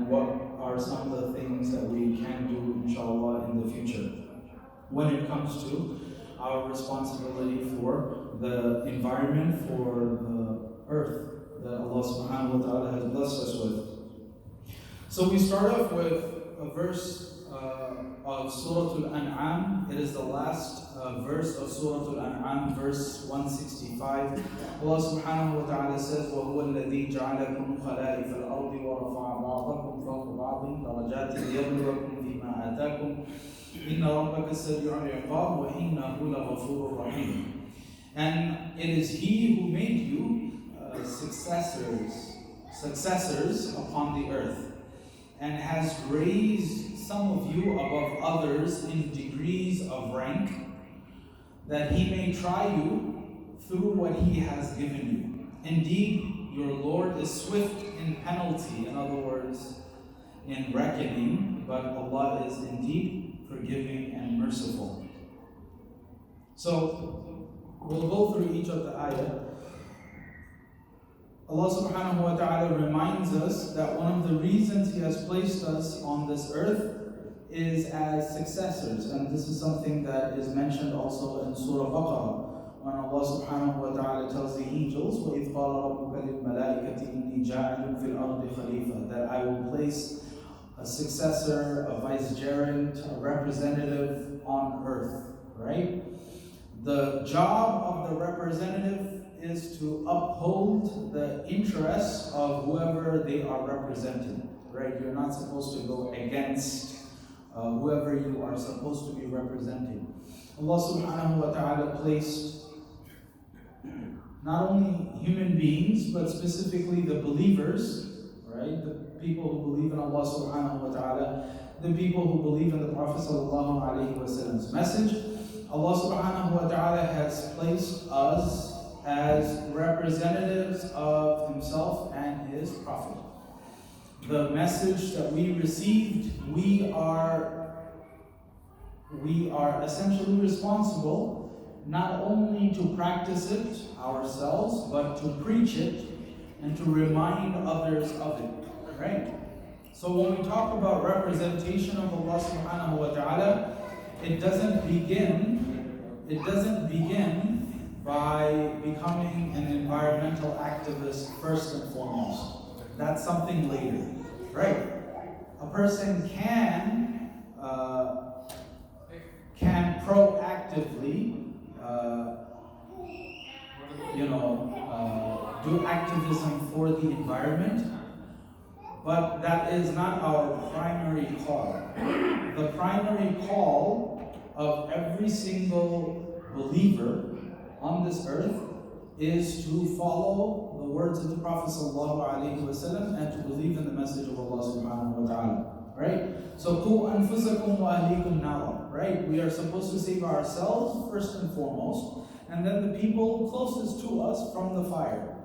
and what are some of the things that we can do, inshallah, in the future when it comes to our responsibility for the environment, for the earth that Allah subhanahu wa ta'ala has blessed us with. So we start off with a verse of Surah Al-An'am. It is the last verse of Surah Al-An'am, verse 165. Allah subhanahu wa ta'ala says, وَهُوَ الَّذِي جَعَلَكُمْ خَلَائِفَ الْأَرْضِ وَرَفَعَ بَعْضَكُمْ فَوْقَ بَعْضٍ دَرَجَاتٍ لِيَبْلُوَكُمْ فِيمَا آتَاكُمْ إِنَّ رَبَّكَ سَرِيعُ الْعِقَابِ وَإِنَّهُ لَغَفُورٌ رَحِيمٌ. And it is He who made you successors upon the earth, and has raised some of you above others in degrees of rank, that He may try you through what He has given you. Indeed, your Lord is swift in penalty, in other words, in reckoning, but Allah is indeed forgiving and merciful. So, we'll go through each of the ayah. Allah subhanahu wa ta'ala reminds us that one of the reasons He has placed us on this earth is as successors. And this is something that is mentioned also in Surah Baqarah, when Allah subhanahu wa ta'ala tells the angels, وَإِذْ قَالَ رَبُّكَ لِلْمَلَائِكَةِ إِنِّي جَاعِلٌ فِي الْأَرْضِ خَلِيفَةً, that I will place a successor, a vicegerent, a representative on earth, right? The job of the representative is to uphold the interests of whoever they are representing, right? You're not supposed to go against whoever you are supposed to be representing. Allah subhanahu wa ta'ala placed not only human beings, but specifically the believers, right? The people who believe in Allah subhanahu wa ta'ala, the people who believe in the Prophet sallallahu alaihi wasallam's message. Allah subhanahu wa ta'ala has placed us as representatives of Himself and His Prophet. The message that we received, we are essentially responsible not only to practice it ourselves, but to preach it and to remind others of it, right? So when we talk about representation of Allah subhanahu wa ta'ala, it doesn't begin by becoming an environmental activist first and foremost. That's something later, right? A person can proactively, do activism for the environment, but that is not our primary call. The primary call of every single believer on this earth is to follow the words of the Prophet ﷺ and to believe in the message of Allah subhanahu wa ta'ala, right? So, قُوا أَنفُسَكُمْ وَأَهْلِيكُمْ نَارًا, right? We are supposed to save ourselves first and foremost, and then the people closest to us from the fire,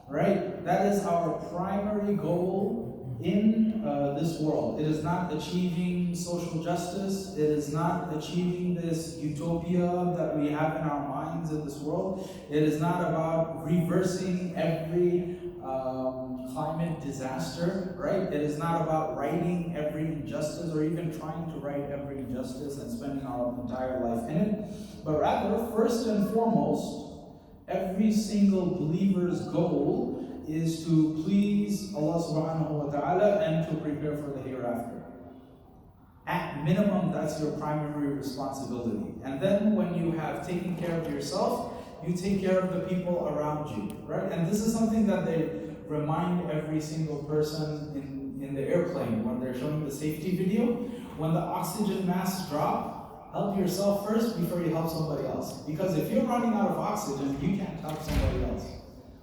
right? That is our primary goal in this world. It is not achieving social justice. It is not achieving this utopia that we have in our minds in this world. It is not about reversing every climate disaster, right? It is not about righting every injustice or even trying to right every injustice and spending our entire life in it. But rather, first and foremost, every single believer's goal is to please Allah subhanahu wa ta'ala and to prepare for the hereafter. At minimum, that's your primary responsibility. And then when you have taken care of yourself, you take care of the people around you, right? And this is something that they remind every single person in the airplane when they're showing the safety video. When the oxygen masks drop, help yourself first before you help somebody else. Because if you're running out of oxygen, you can't help somebody else.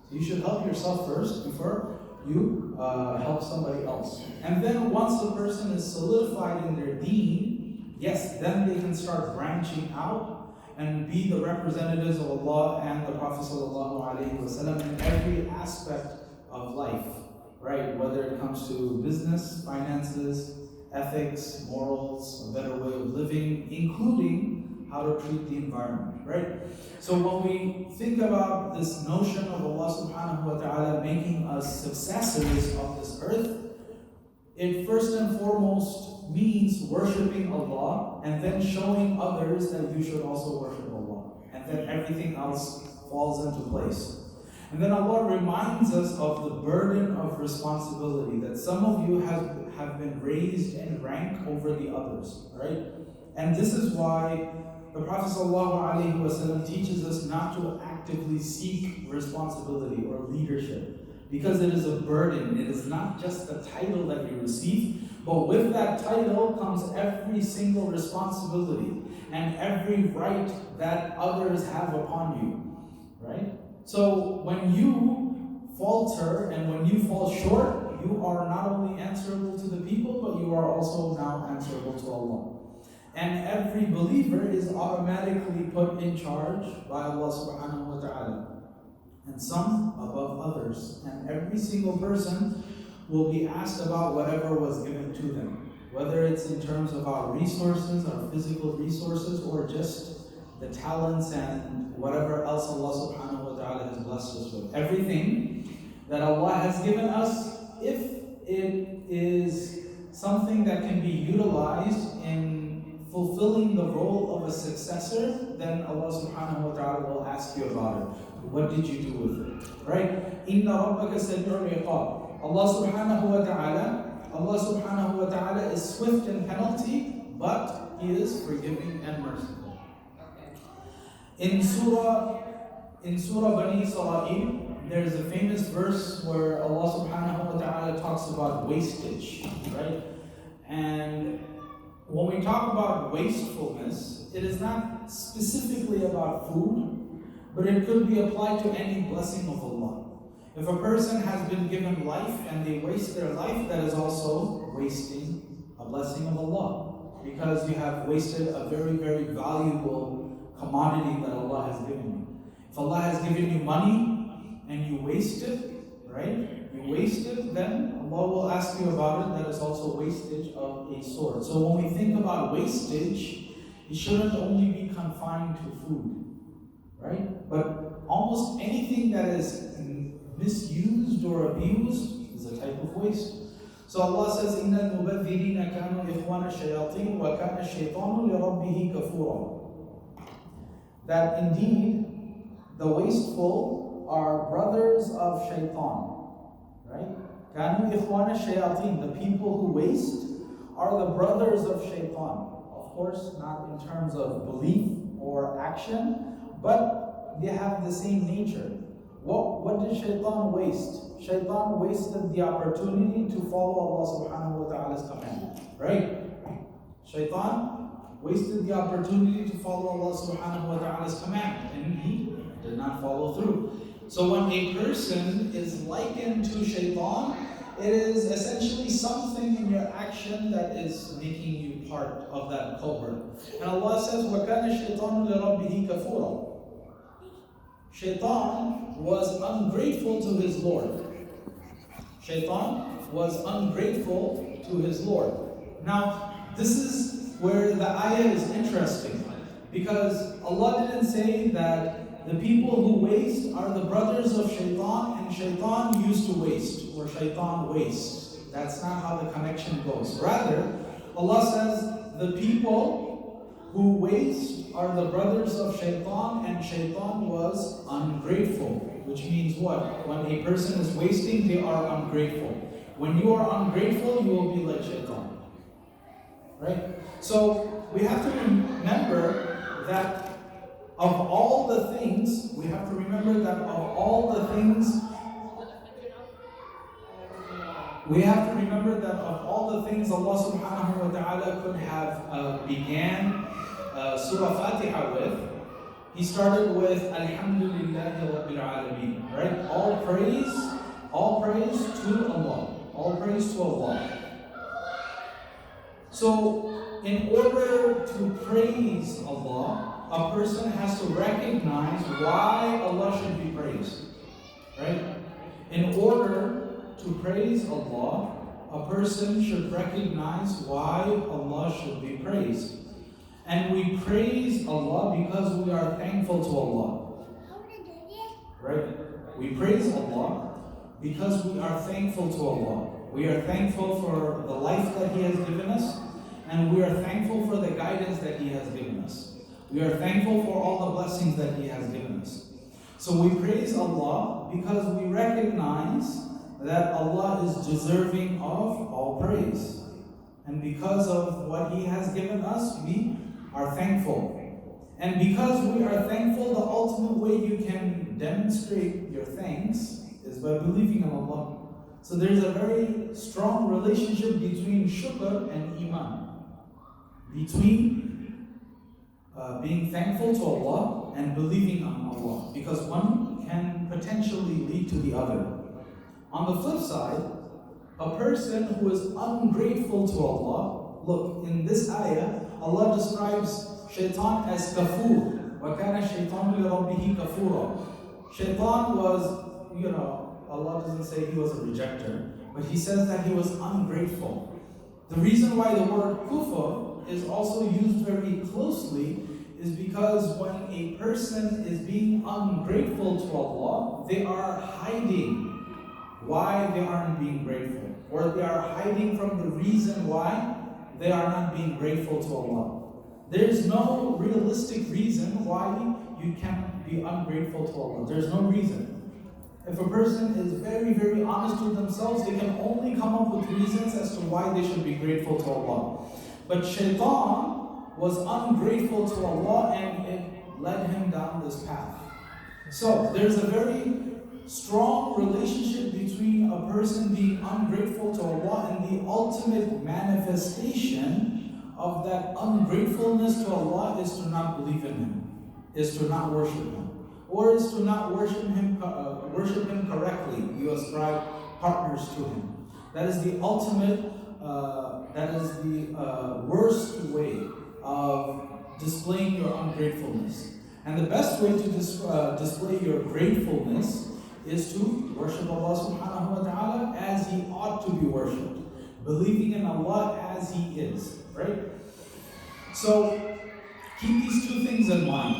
So you should help yourself first before you help somebody else. And then once the person is solidified in their deen, yes, then they can start branching out and be the representatives of Allah and the Prophet ﷺ in every aspect of life, right? Whether it comes to business, finances, ethics, morals, a better way of living, including how to treat the environment, right? So when we think about this notion of Allah subhanahu wa ta'ala making us successors of this earth, it first and foremost means worshiping Allah and then showing others that you should also worship Allah. And then everything else falls into place. And then Allah reminds us of the burden of responsibility, that some of you have been raised in rank over the others, right? And this is why the Prophet ﷺ teaches us not to actively seek responsibility or leadership, because it is a burden. It is not just the title that you receive, but with that title comes every single responsibility and every right that others have upon you, right? So when you falter and when you fall short, you are not only answerable to the people, but you are also now answerable to Allah. And every believer is automatically put in charge by Allah subhanahu wa ta'ala. And some above others. And every single person will be asked about whatever was given to them. Whether it's in terms of our resources, our physical resources, or just the talents and whatever else Allah subhanahu wa ta'ala has blessed us with. Everything that Allah has given us, if it is something that can be utilized in fulfilling the role of a successor, then Allah subhanahu wa ta'ala will ask you about it. What did you do with it? Right? Inna rabbaka sari'ul iqab. Allah subhanahu wa ta'ala is swift in penalty, but He is forgiving and merciful. In Surah Bani Israel, there is a famous verse where Allah subhanahu wa ta'ala talks about wastage, right? And when we talk about wastefulness, it is not specifically about food, but it could be applied to any blessing of Allah. If a person has been given life and they waste their life, that is also wasting a blessing of Allah, because you have wasted a very, very valuable commodity that Allah has given you. If Allah has given you money and you waste it, right? You waste it, then Allah will ask you about it. That is also wastage of a sort. So when we think about wastage, it shouldn't only be confined to food, right? But almost anything that is misused or abused is a type of waste. So Allah says, إِنَّ الْمُبَذِّرِينَ كَانُوا إِخْوَانَ الشَّيَاطِينِ وَكَانَ الشَّيْطَانُ لِرَبِّهِ كَفُورًا. That indeed, the wasteful are brothers of shaitan, right? كَانُوا إِخْوَانَ الشَّيَاطِينَ. The people who waste are the brothers of shaitan. Of course, not in terms of belief or action, but they have the same nature. What did shaitan waste? Shaitan wasted the opportunity to follow Allah subhanahu wa ta'ala's command, right? Shaitan wasted the opportunity to follow Allah subhanahu wa ta'ala's command, and he did not follow through. So when a person is likened to shaitan, it is essentially something in your action that is making you part of that cohort. And Allah says, وَكَانَ الشَّيْطَانُ لِرَبِّهِ كَفُورًا. Shaitan was ungrateful to his Lord. Shaitan was ungrateful to his Lord. Now, this is where the ayah is interesting, because Allah didn't say that the people who waste are the brothers of shaitan, and shaitan used to waste, or shaitan wastes. That's not how the connection goes. Rather, Allah says the people who waste are the brothers of shaitan, and shaitan was ungrateful. Which means what? When a person is wasting, they are ungrateful. When you are ungrateful, you will be like shaitan. Right? So we have to remember that of all the things, Allah subhanahu wa ta'ala could have began Surah Fatiha with, He started with Alhamdulillahi Rabbil Alameen, right? All praise to Allah. All praise to Allah. So, in order to praise Allah, a person has to recognize why Allah should be praised, right? In order to praise Allah, a person should recognize why Allah should be praised. And we praise Allah because we are thankful to Allah. Right? We praise Allah because we are thankful to Allah. We are thankful for the life that He has given us, and we are thankful for the guidance that He has given us. We are thankful for all the blessings that He has given us. So we praise Allah because we recognize that Allah is deserving of all praise. And because of what He has given us, we are thankful. And because we are thankful, the ultimate way you can demonstrate your thanks is by believing in Allah. So there's a very strong relationship between shukr and iman. Between being thankful to Allah and believing in Allah. Because one can potentially lead to the other. On the flip side, a person who is ungrateful to Allah, look, in this ayah, Allah describes Shaitan as kafur. وَكَانَ الشَّيْطَانُ لِرَبِّهِ كَفُورًا. Shaitan was, Allah doesn't say he was a rejecter, but He says that he was ungrateful. The reason why the word kufr is also used very closely is because when a person is being ungrateful to Allah, they are hiding why they aren't being grateful, or they are hiding from the reason why they are not being grateful to Allah. There's no realistic reason why you can be ungrateful to Allah. There's no reason. If a person is very, very honest with themselves, they can only come up with reasons as to why they should be grateful to Allah. But Shaitan was ungrateful to Allah and it led him down this path. So there's a very strong relationship between a person being ungrateful to Allah and the ultimate manifestation of that ungratefulness to Allah is to not believe in Him, is to not worship Him, or is to not worship Him correctly. You ascribe partners to Him. That is the ultimate, that is the worst way of displaying your ungratefulness. And the best way to display your gratefulness is to worship Allah subhanahu wa ta'ala as He ought to be worshipped, believing in Allah as He is. Right? So, keep these two things in mind.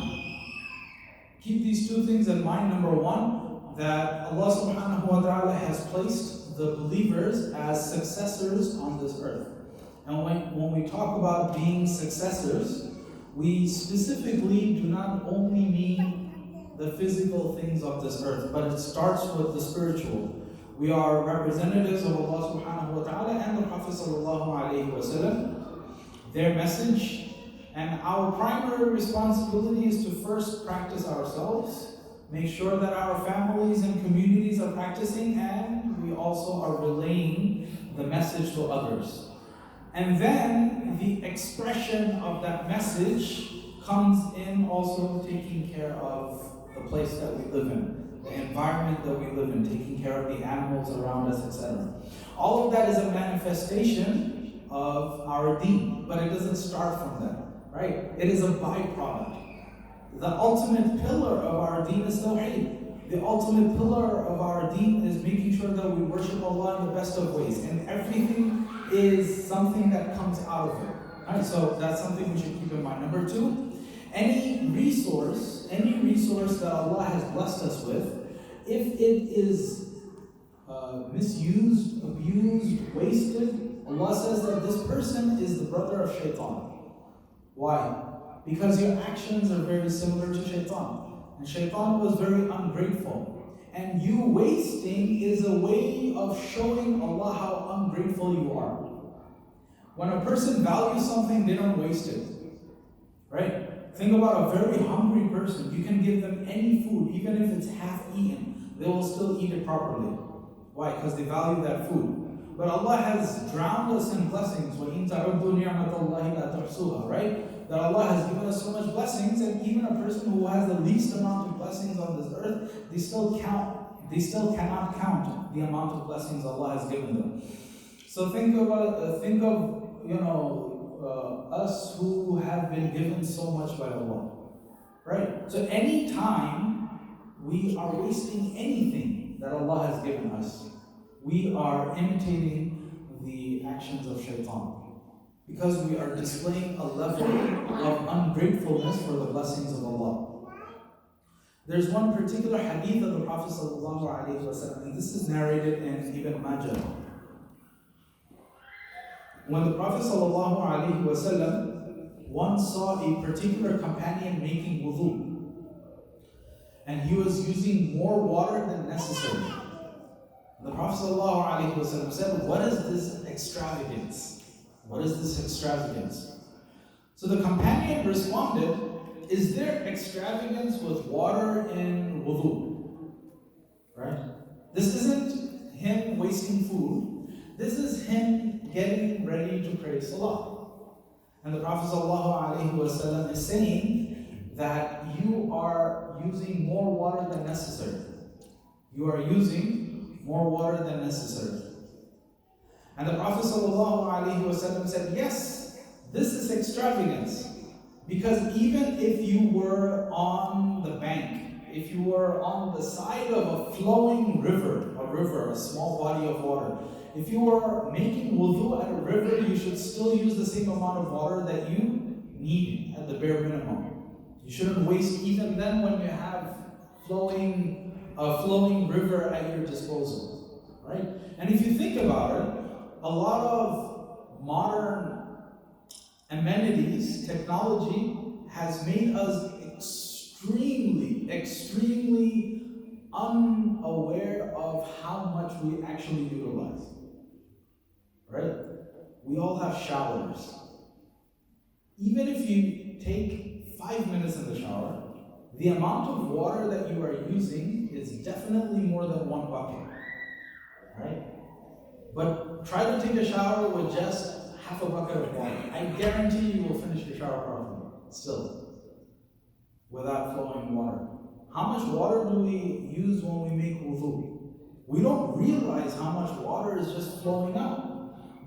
Keep these two things in mind. Number one, that Allah subhanahu wa ta'ala has placed the believers as successors on this earth. And when we talk about being successors, we specifically do not only mean the physical things of this earth, but it starts with the spiritual. We are representatives of Allah subhanahu wa ta'ala and the Prophet sallallahu alayhi wa sallam, their message, and our primary responsibility is to first practice ourselves, make sure that our families and communities are practicing, and we also are relaying the message to others. And then the expression of that message comes in also taking care of the place that we live in, the environment that we live in, taking care of the animals around us, etc. All of that is a manifestation of our deen, but it doesn't start from that, right? It is a byproduct. The ultimate pillar of our deen is tawheed. The ultimate pillar of our deen is making sure that we worship Allah in the best of ways, and everything is something that comes out of it. Right? So that's something we should keep in mind. Number two, any resource that Allah has blessed us with, if it is misused, abused, wasted, Allah says that this person is the brother of Shaitan. Why? Because your actions are very similar to Shaitan. And Shaitan was very ungrateful. And you wasting is a way of showing Allah how ungrateful you are. When a person values something, they don't waste it. Right? Think about a very hungry person. You can give them any food, even if it's half eaten. They will still eat it properly. Why? Because they value that food. But Allah has drowned us in blessings. وَإِن تَعُدُّوا نِعْمَةَ اللَّهِ لَا تُحْصُوهَا. Right? That Allah has given us so much blessings, and even a person who has the least amount of blessings on this earth, they still cannot count the amount of blessings Allah has given them. So think of us who have been given so much by Allah. Right? So any time we are wasting anything that Allah has given us, we are imitating the actions of Shaitan. Because we are displaying a level of ungratefulness for the blessings of Allah. There's one particular hadith of the Prophet ﷺ, and this is narrated in Ibn Majah. when the Prophet ﷺ once saw a particular companion making wudu, and he was using more water than necessary. The Prophet ﷺ said, "What is this extravagance? What is this extravagance?" So the companion responded, "Is there extravagance with water in wudu?" Right? This isn't him wasting food. This is him getting ready to pray salah. And the Prophet ﷺ is saying that you are using more water than necessary. You are using more water than necessary. And the Prophet ﷺ said, yes, this is extravagance. Because even if you were on the bank, if you were on the side of a flowing river, a small body of water, if you were making wudu at a river, you should still use the same amount of water that you need at the bare minimum. You shouldn't waste even then when you have a flowing river at your disposal, right? And if you think about it, a lot of modern amenities, technology has made us extremely unaware of how much we actually utilize. Right? We all have showers. Even if you take 5 minutes in the shower, the amount of water that you are using is definitely more than one bucket. Right? But try to take a shower with just half a bucket of water. I guarantee you will finish your shower properly, still, without flowing water. How much water do we use when we make wudu? We don't realize how much water is just flowing out.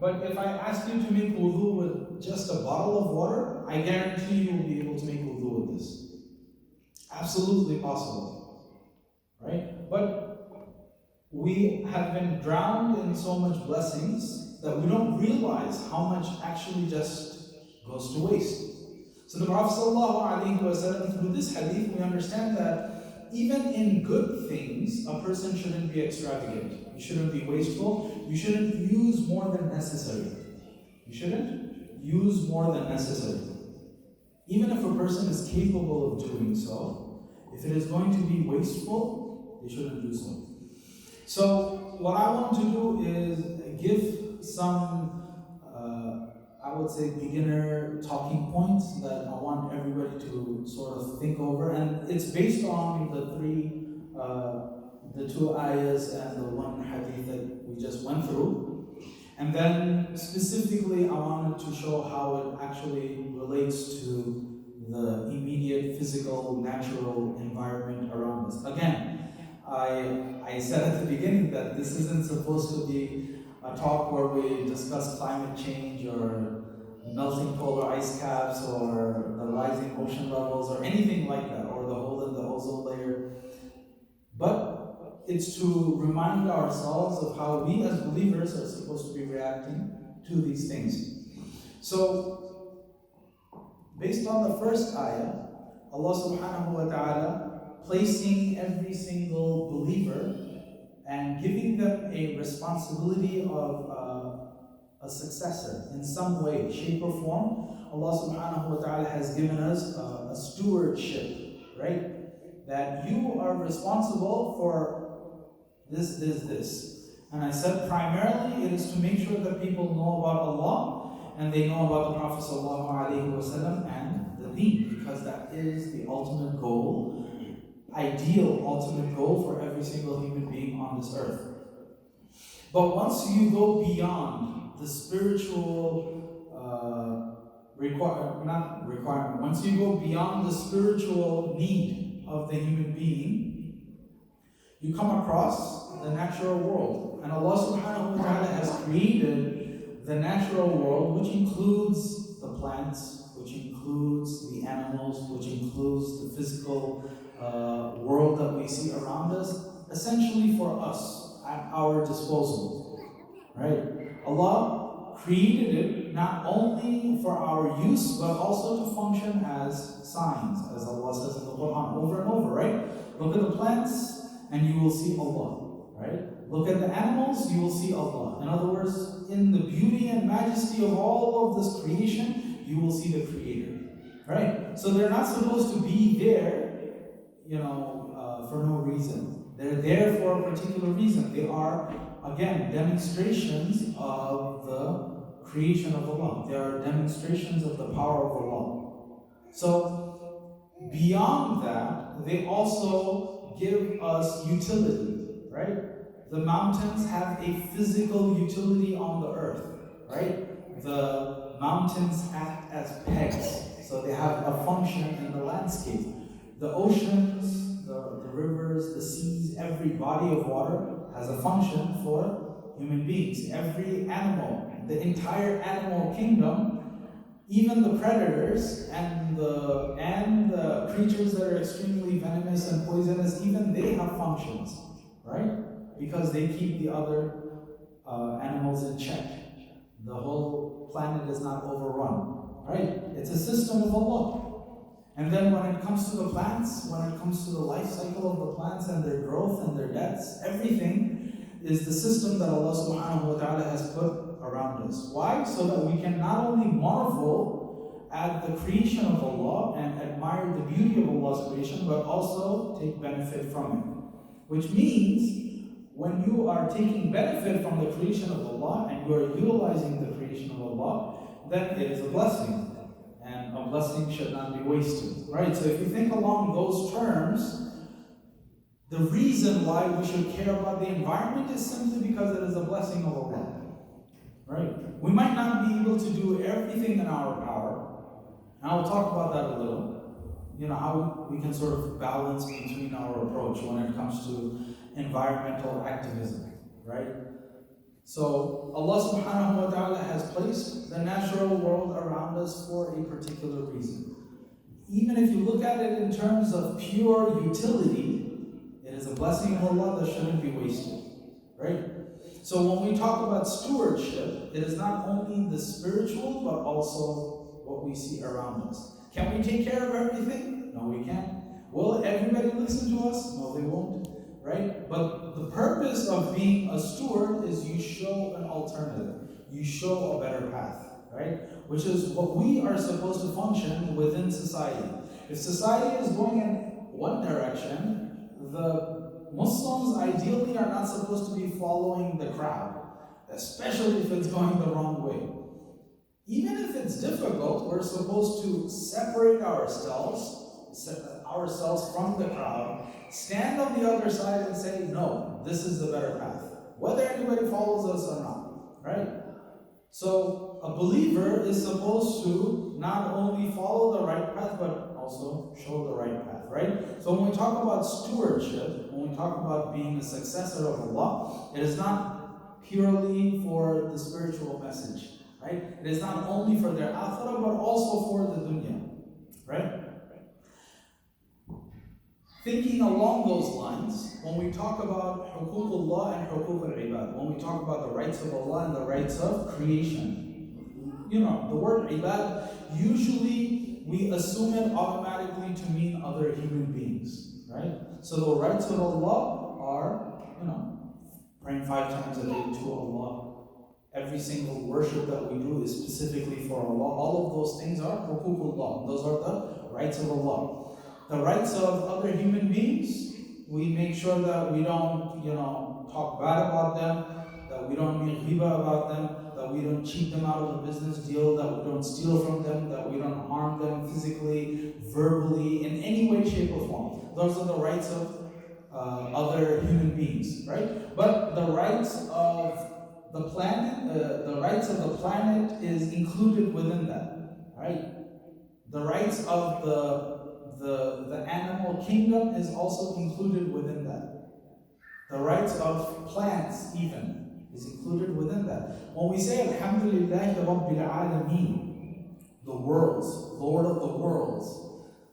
But if I ask you to make wudu with just a bottle of water, I guarantee you will be able to make wudu with this. Absolutely possible. Right? But we have been drowned in so much blessings that we don't realize how much actually just goes to waste. So the Prophet ﷺ, through this hadith, we understand that even in good things, a person shouldn't be extravagant. You shouldn't be wasteful. You shouldn't use more than necessary. You shouldn't use more than necessary. Even if a person is capable of doing so, if it is going to be wasteful, they shouldn't do so. So what I want to do is give some I would say beginner talking points that I want everybody to sort of think over, and it's based on the two ayahs and the one hadith that we just went through. And then specifically I wanted to show how it actually relates to the immediate physical, natural environment around us. Again, I said at the beginning that this isn't supposed to be a talk where we discuss climate change or melting polar ice caps or the rising ocean levels or anything like that, or the hole in the ozone layer. But it's to remind ourselves of how we as believers are supposed to be reacting to these things. So, based on the first ayah, Allah subhanahu wa ta'ala placing every single believer and giving them a responsibility of a successor in some way, shape or form. Allah subhanahu wa ta'ala has given us a stewardship, right? That you are responsible for this. And I said primarily it is to make sure that people know about Allah and they know about the Prophet sallallahu alaihi wasallam and the deen, because that is the ultimate goal, ideal ultimate goal for every single human being on this earth. But once you go beyond the spiritual requirement, once you go beyond the spiritual need of the human being, you come across the natural world. And Allah subhanahu wa ta'ala has created the natural world, which includes the plants, which includes the animals, which includes the physical world that we see around us, essentially for us, at our disposal. Right? Allah created it not only for our use, but also to function as signs, as Allah says in the Quran over and over, right? Look at the plants and you will see Allah, right? Look at the animals, you will see Allah. In other words, in the beauty and majesty majesty of all of this creation, you will see the Creator. Right? So they're not supposed to be there, for no reason. They're there for a particular reason. They are, again, demonstrations of the creation of Allah. They are demonstrations of the power of Allah. So, beyond that, they also give us utility, right? The mountains have a physical utility on the earth, right? The mountains act as pegs, so they have a function in the landscape. The oceans, the rivers, the seas, every body of water has a function for human beings. Every animal, the entire animal kingdom, even the predators and the creatures that are extremely venomous and poisonous, even they have functions, right? Because they keep the other animals in check. The whole planet is not overrun, right? It's a system of Allah. And then when it comes to the plants, when it comes to the life cycle of the plants and their growth and their deaths, everything is the system that Allah subhanahu wa ta'ala has put around us. Why? So that we can not only marvel at the creation of Allah and admire the beauty of Allah's creation, but also take benefit from it. Which means, when you are taking benefit from the creation of Allah and you are utilizing the creation of Allah, then it is a blessing. And a blessing should not be wasted. Right? So if you think along those terms, the reason why we should care about the environment is simply because it is a blessing of Allah. Right? We might not be able to do everything in our power. And I'll talk about that a little. How we can sort of balance between our approach when it comes to environmental activism. Right? So Allah subhanahu wa ta'ala has placed the natural world around us for a particular reason. Even if you look at it in terms of pure utility, it is a blessing of Allah that shouldn't be wasted. Right? So when we talk about stewardship, it is not only the spiritual, but also what we see around us. Can we take care of everything? No, we can't. Will everybody listen to us? No, they won't. Right? But the purpose of being a steward is you show an alternative. You show a better path. Right? Which is what we are supposed to function within society. If society is going in one direction, the Muslims ideally are not supposed to be following the crowd, especially if it's going the wrong way. Even if it's difficult, we're supposed to separate ourselves from the crowd, stand on the other side and say, no, this is the better path, whether anybody follows us or not, right? So a believer is supposed to not only follow the right path, but also show the right path, right? So when we talk about stewardship, when we talk about being a successor of Allah, it is not purely for the spiritual message, right? It is not only for their akhirah, but also for the dunya, right? Thinking along those lines, when we talk about huququllah and huquq al-ibad, when we talk about the rights of Allah and the rights of creation, the word ibad, usually we assume it automatically to mean other human beings, right? So the rights of Allah are, praying 5 times a day to Allah. Every single worship that we do is specifically for Allah. All of those things are huququllah. Those are the rights of Allah. The rights of other human beings, we make sure that we don't, talk bad about them, that we don't make riba about them, that we don't cheat them out of a business deal, that we don't steal from them, that we don't harm them physically, verbally, in any way, shape, or form. Those are the rights of other human beings, right? But the rights of the planet is included within that, right? The rights of the animal kingdom is also included within that. The rights of plants even is included within that. When we say Alhamdulillahi Rabbil Alameen, the worlds, Lord of the worlds,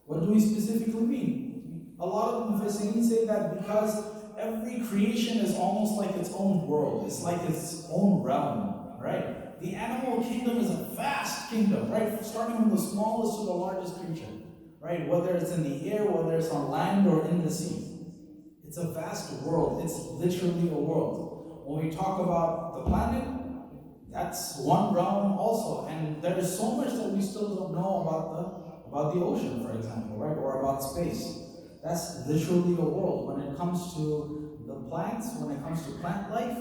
what do we specifically mean? A lot of Mufassirin say that because every creation is almost like its own world. It's like its own realm, right? The animal kingdom is a vast kingdom, right? Starting from the smallest to the largest creature. Right? Whether it's in the air, whether it's on land or in the sea. It's a vast world. It's literally a world. When we talk about the planet, That's one realm also. And there is so much that we still don't know about the ocean, for example, right? Or about space. That's literally a world. When it comes to the plants, when it comes to plant life,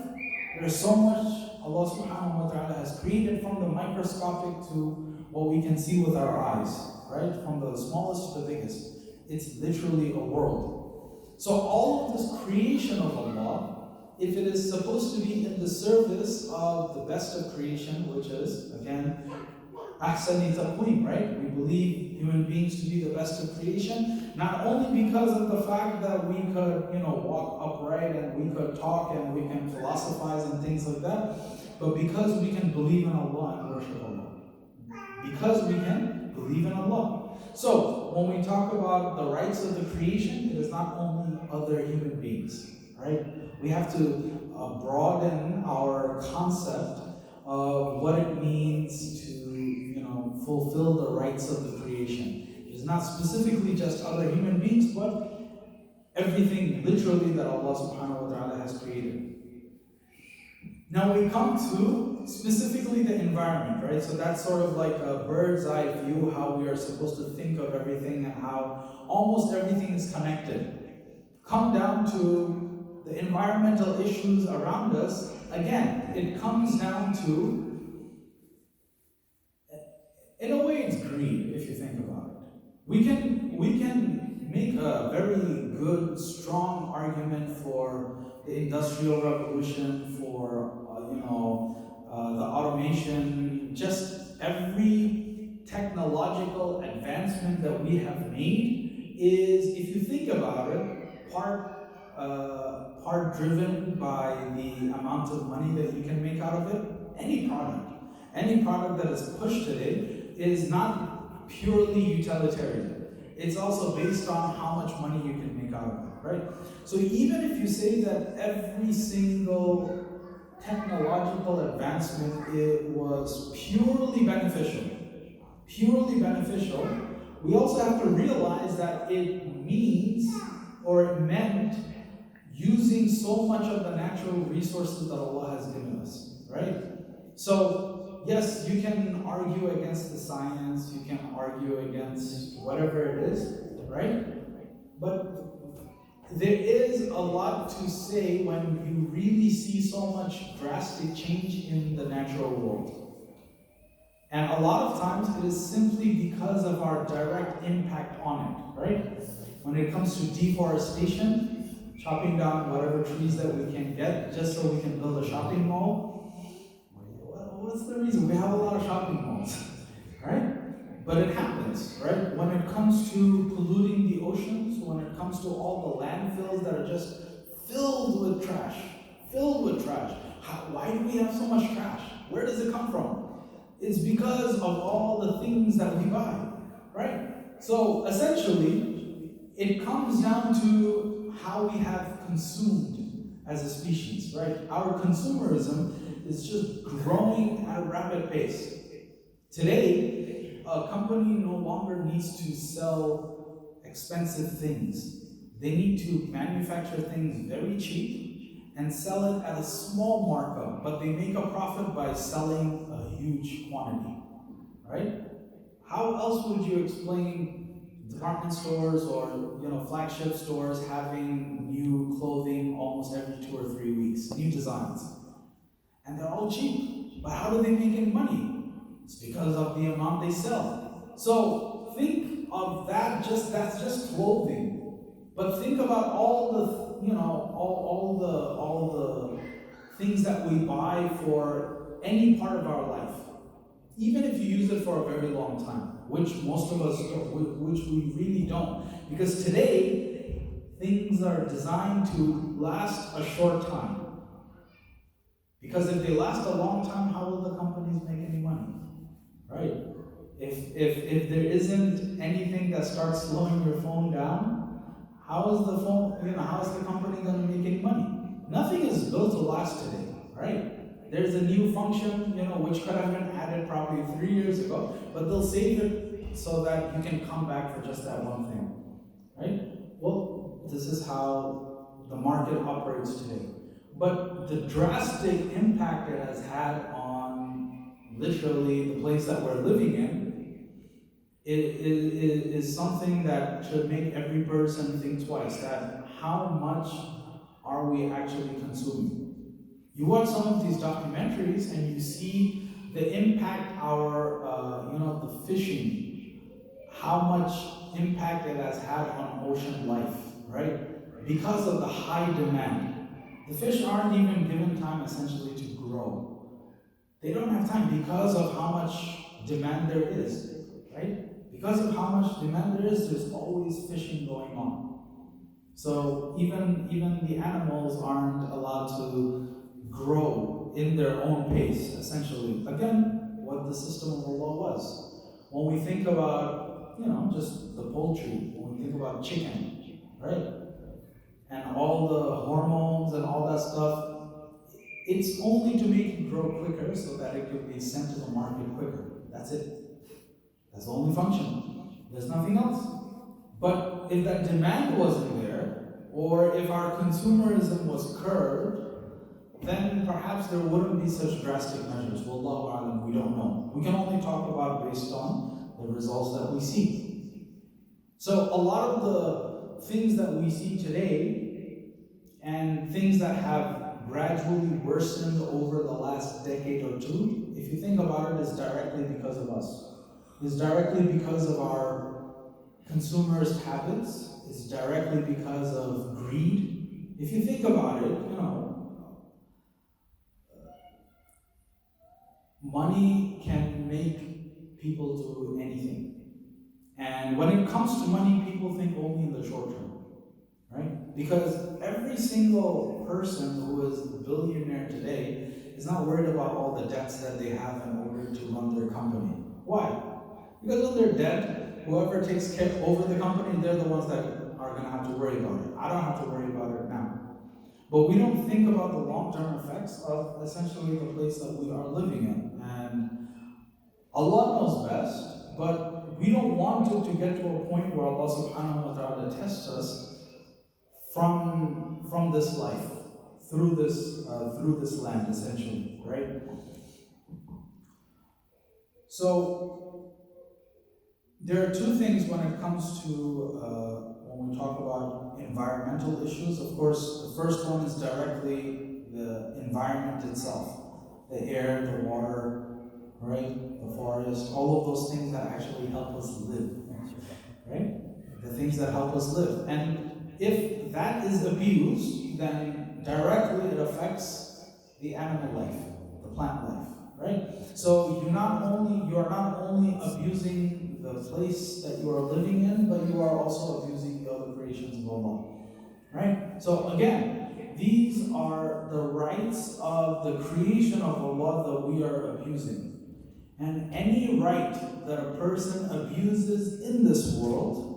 there's so much Allah subhanahu wa ta'ala has created, from the microscopic to what we can see with our eyes, right? From the smallest to the biggest. It's literally a world. So all of this creation of Allah, if it is supposed to be in the service of the best of creation, which is, again, ahsani taqweem, right? We believe human beings to be the best of creation, not only because of the fact that we could, walk upright and we could talk and we can philosophize and things like that, but because we can believe in Allah and worship Allah. Because we can believe in Allah. So, when we talk about the rights of the creation, it is not only other human beings, right? We have to broaden our concept of what it means to, fulfill the rights of the creation. It is not specifically just other human beings, but everything literally that Allah subhanahu wa ta'ala has created. Now we come to specifically the environment, right? So that's sort of like a bird's eye view, how we are supposed to think of everything and how almost everything is connected. Come down to the environmental issues around us. Again, it comes down to, in a way, it's greed, if you think about it. We can make a very good, strong argument for the Industrial Revolution, for the automation, just every technological advancement that we have made is, if you think about it, part driven by the amount of money that you can make out of it. Any product that is pushed today is not purely utilitarian. It's also based on how much money you can make out of it, right? So even if you say that every single technological advancement, it was purely beneficial, we also have to realize that it means, or it meant, using so much of the natural resources that Allah has given us, right? So, yes, you can argue against the science, you can argue against whatever it is, right? But there is a lot to say when you really see so much drastic change in the natural world. And a lot of times it is simply because of our direct impact on it, right? When it comes to deforestation, chopping down whatever trees that we can get just so we can build a shopping mall. What's the reason? We have a lot of shopping malls, right? But it happens, right? When it comes to polluting the oceans, when it comes to all the landfills that are just filled with trash. Why do we have so much trash? Where does it come from? It's because of all the things that we buy, right? So essentially, it comes down to how we have consumed as a species, right? Our consumerism is just growing at a rapid pace. Today, a company no longer needs to sell expensive things. They need to manufacture things very cheap and sell it at a small markup, but they make a profit by selling a huge quantity, right? How else would you explain department stores or flagship stores having new clothing almost every 2 or 3 weeks, new designs? And they're all cheap. But how do they make any money? It's because of the amount they sell. So think of that, that's just clothing. But think about all the things that we buy for any part of our life. Even if you use it for a very long time, which most of us don't, which we really don't. Because today, things are designed to last a short time. Because if they last a long time, how will the companies make any money? Right? If there isn't anything that starts slowing your phone down, how is the company going to make any money? Nothing is built to last today, right? There's a new function, which could have been added probably 3 years ago, but they'll save it so that you can come back for just that one thing, right? Well, this is how the market operates today. But the drastic impact it has had on literally the place that we're living in, is something that should make every person think twice, that how much are we actually consuming? You watch some of these documentaries and you see the impact the fishing, how much impact it has had on ocean life, right? Because of the high demand. The fish aren't even given time essentially to grow. They don't have time because of how much demand there is, right? Because of how much demand there is, there's always fishing going on. So even the animals aren't allowed to grow in their own pace, essentially. Again, what the system of Allah was. When we think about, just the poultry, when we think about chicken, right? And all the hormones and all that stuff, it's only to make it grow quicker so that it could be sent to the market quicker. That's it. That's the only function. There's nothing else. But if that demand wasn't there, or if our consumerism was curbed, then perhaps there wouldn't be such drastic measures. Wallahu a'lam, we don't know. We can only talk about based on the results that we see. So a lot of the things that we see today and things that have gradually worsened over the last decade or two, if you think about it, is directly because of us. It's directly because of our consumers' habits. It's directly because of greed. If you think about it, money can make people do anything. And when it comes to money, people think only in the short term, right? Because every single person who is a billionaire today is not worried about all the debts that they have in order to run their company. Why? Because when they're dead, whoever takes care over the company, they're the ones that are going to have to worry about it. I don't have to worry about it now. But we don't think about the long-term effects of essentially the place that we are living in. And Allah knows best, but we don't want it to get to a point where Allah subhanahu wa ta'ala tests us from this life, through this land, essentially, right? So there are two things when it comes to when we talk about environmental issues. Of course, the first one is directly the environment itself, the air, the water, right, the forest, all of those things that actually help us live, right? The things that help us live. And if that is abused, then directly it affects the animal life, the plant life, right? So you are not only abusing the place that you are living in, but you are also abusing the other creations of Allah, right? So again, these are the rights of the creation of Allah that we are abusing. And any right that a person abuses in this world,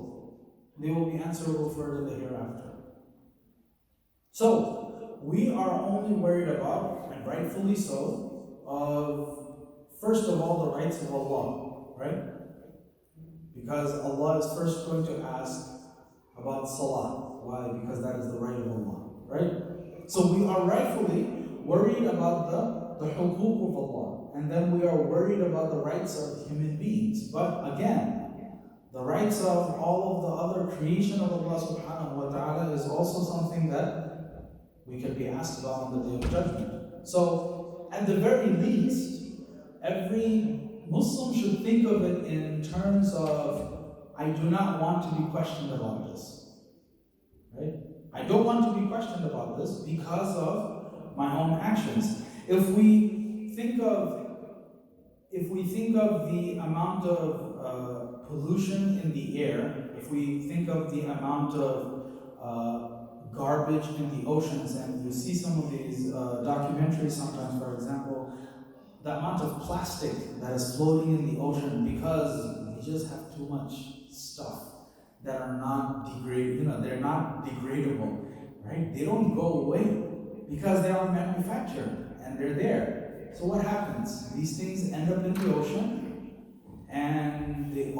they will be answerable for it in the hereafter. So, we are only worried about, and rightfully so, first of all, the rights of Allah, right? Because Allah is first going to ask about salah. Why? Because that is the right of Allah, right? So we are rightfully worried about the hukuk of Allah. And then we are worried about the rights of human beings. But again, the rights of all of the other creation of Allah subhanahu wa ta'ala is also something that we can be asked about on the Day of Judgment. So, at the very least, every Muslim should think of it in terms of, I do not want to be questioned about this. Right? I don't want to be questioned about this because of my own actions. If we think of the amount of pollution in the air, if we think of the amount of garbage in the oceans, and you see some of these documentaries sometimes, for example, the amount of plastic that is floating in the ocean because we just have too much stuff that are not they're not degradable, right? They don't go away because they are manufactured and they're there. So what happens? These things end up in the ocean, and the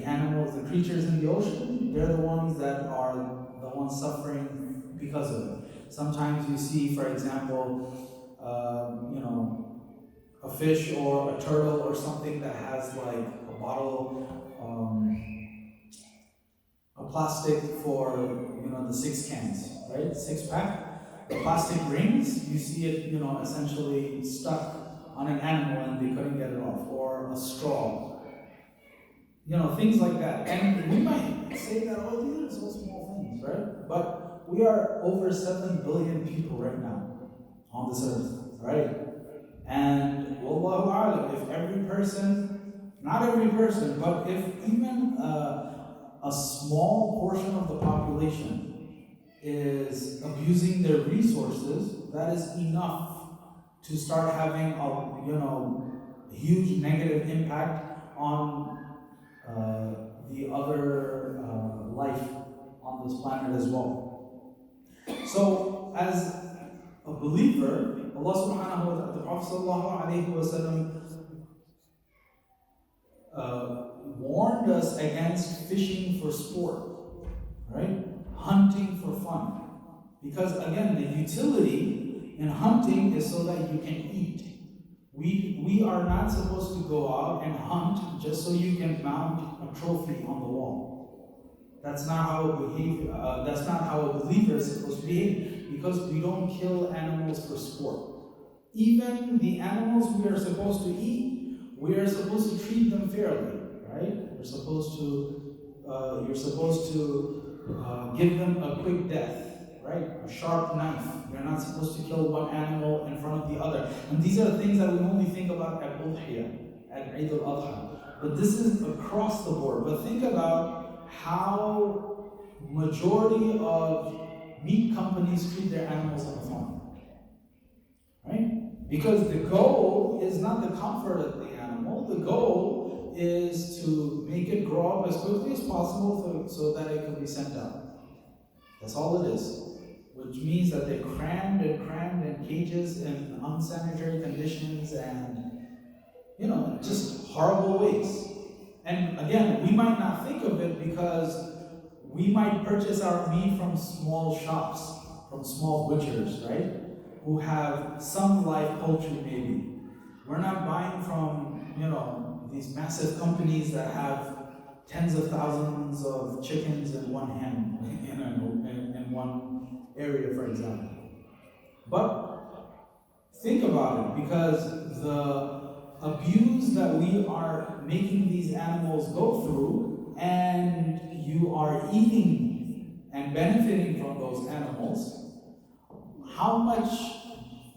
animals, the creatures in the ocean, they're the ones that are the ones suffering because of it. Sometimes you see, for example, fish or a turtle or something that has like a bottle, a plastic for, the 6 cans, right? 6-pack. The plastic rings, you see it, essentially stuck on an animal and they couldn't get it off, or a straw. Things like that. And we might say that, oh, these are so small things, right? But we are over 7 billion people right now on this earth, right? And wallahu a'lam, if every person, not every person, but if even a small portion of the population is abusing their resources, that is enough to start having a huge negative impact on the other life on this planet as well. So, as a believer, Allah subhanahu wa ta'ala, the Prophet sallallahu alayhi wa sallam warned us against fishing for sport, right? Hunting for fun. Because again, the utility in hunting is so that you can eat. We are not supposed to go out and hunt just so you can mount a trophy on the wall. That's not how a believer is supposed to behave, because we don't kill animals for sport. Even the animals we are supposed to eat, we are supposed to treat them fairly, right? You're supposed to give them a quick death, right? A sharp knife. You're not supposed to kill one animal in front of the other. And these are the things that we only think about at Udhiyah, at Eid al-Adha. But this is across the board. But think about how majority of meat companies treat their animals on the farm, right? Because the goal is not the comfort of the animal. The goal is to make it grow up as quickly as possible so that it can be sent out. That's all it is. Which means that they're crammed in cages in unsanitary conditions and, just horrible ways. And again, we might not think of it because we might purchase our meat from small shops, from small butchers, right? Who have some live poultry maybe. We're not buying from, these massive companies that have tens of thousands of chickens in one hen, in one area, for example. But think about it, because the abuse that we are making these animals go through, and you are eating and benefiting from those animals, how much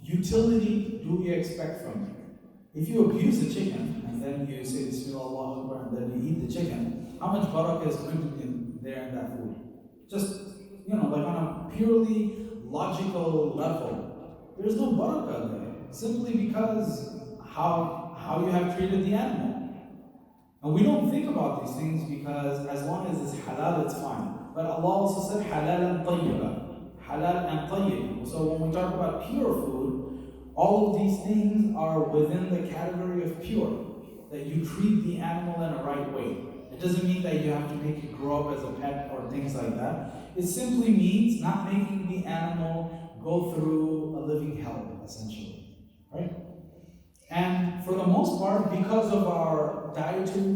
utility do we expect from it? If you abuse the chicken, and then you say Bismillah Allahu Akbar, and then you eat the chicken, how much barakah is going to be there in that food? Just, like on a purely logical level, there's no barakah there, simply because how you have treated the animal. And we don't think about these things because as long as it's halal, it's fine. But Allah also said halal and tayyiba, halal and tayyib. So when we talk about pure food, all of these things are within the category of pure, that you treat the animal in a right way. It doesn't mean that you have to make it grow up as a pet or things like that. It simply means not making the animal go through a living hell, essentially, right? And for the most part, because of our dietary